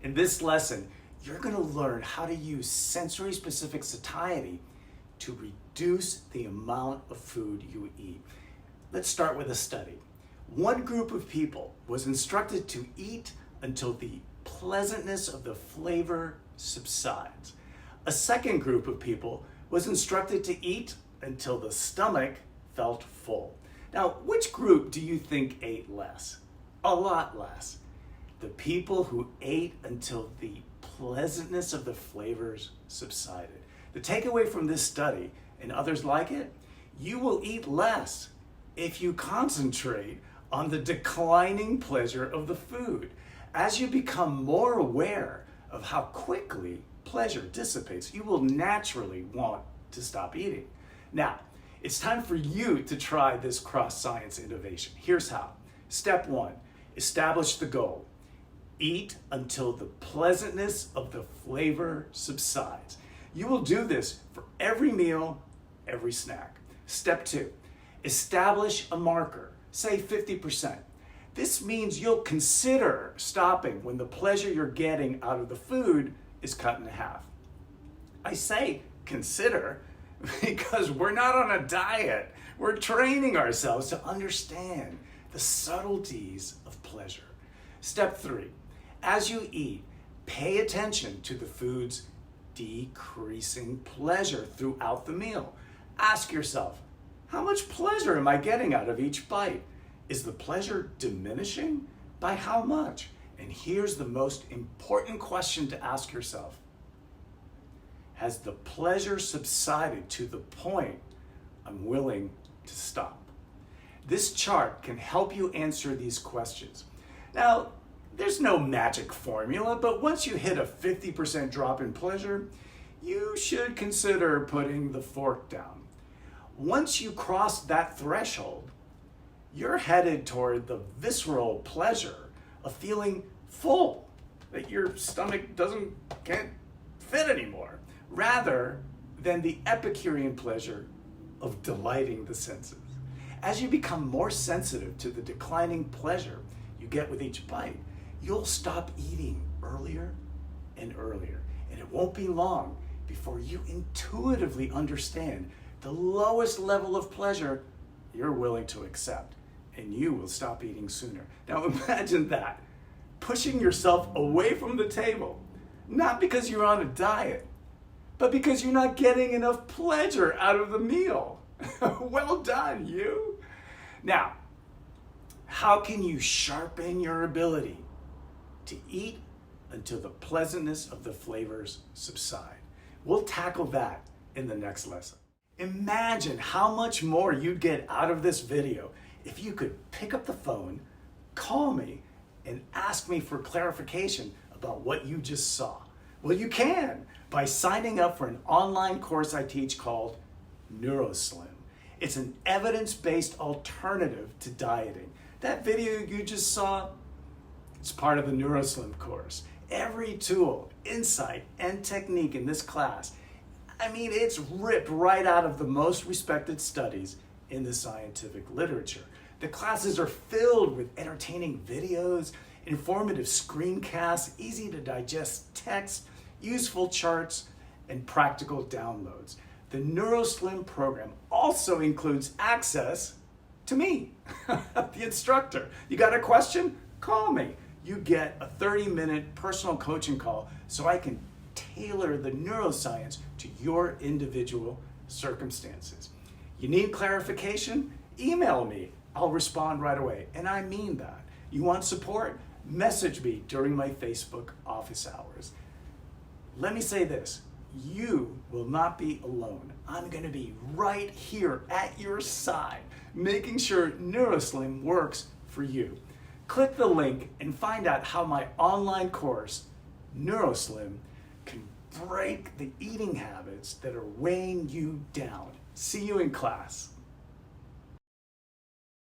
In this lesson, you're going to learn how to use sensory-specific satiety to reduce the amount of food you eat. Let's start with a study. One group of people was instructed to eat until the pleasantness of the flavor subsides. A second group of people was instructed to eat until the stomach felt full. Now, which group do you think ate less? A lot less. The people who ate until the pleasantness of the flavors subsided. The takeaway from this study, and others like it, you will eat less if you concentrate on the declining pleasure of the food. As you become more aware of how quickly pleasure dissipates, you will naturally want to stop eating. Now, it's time for you to try this cross-science innovation. Here's how. Step 1, establish the goal. Eat until the pleasantness of the flavor subsides. You will do this for every meal, every snack. Step 2, establish a marker, say 50%. This means you'll consider stopping when the pleasure you're getting out of the food is cut in half. I say consider because we're not on a diet. We're training ourselves to understand the subtleties of pleasure. Step 3, as you eat, pay attention to the food's decreasing pleasure throughout the meal. Ask yourself, how much pleasure am I getting out of each bite? Is the pleasure diminishing? By how much? And here's the most important question to ask yourself. Has the pleasure subsided to the point I'm willing to stop? This chart can help you answer these questions. Now, there's no magic formula, but once you hit a 50% drop in pleasure, you should consider putting the fork down. Once you cross that threshold, you're headed toward the visceral pleasure of feeling full, that your stomach can't fit anymore, rather than the Epicurean pleasure of delighting the senses. As you become more sensitive to the declining pleasure you get with each bite, you'll stop eating earlier and earlier, and it won't be long before you intuitively understand the lowest level of pleasure you're willing to accept, and you will stop eating sooner. Now imagine that, pushing yourself away from the table, not because you're on a diet, but because you're not getting enough pleasure out of the meal. Well done, you. Now, how can you sharpen your ability to eat until the pleasantness of the flavors subside? We'll tackle that in the next lesson. Imagine how much more you'd get out of this video if you could pick up the phone, call me, and ask me for clarification about what you just saw. Well, you can by signing up for an online course I teach called NeuroSlim. It's an evidence-based alternative to dieting. That video you just saw, it's part of the NeuroSlim course. Every tool, insight, and technique in this class, it's ripped right out of the most respected studies in the scientific literature. The classes are filled with entertaining videos, informative screencasts, easy to digest text, useful charts, and practical downloads. The NeuroSlim program also includes access to me, the instructor. You got a question? Call me. You get a 30-minute personal coaching call so I can tailor the neuroscience to your individual circumstances. You need clarification? Email me. I'll respond right away, and I mean that. You want support? Message me during my Facebook office hours. Let me say this, you will not be alone. I'm going to be right here at your side, making sure NeuroSlim works for you. Click the link and find out how my online course, NeuroSlim, can break the eating habits that are weighing you down. See you in class.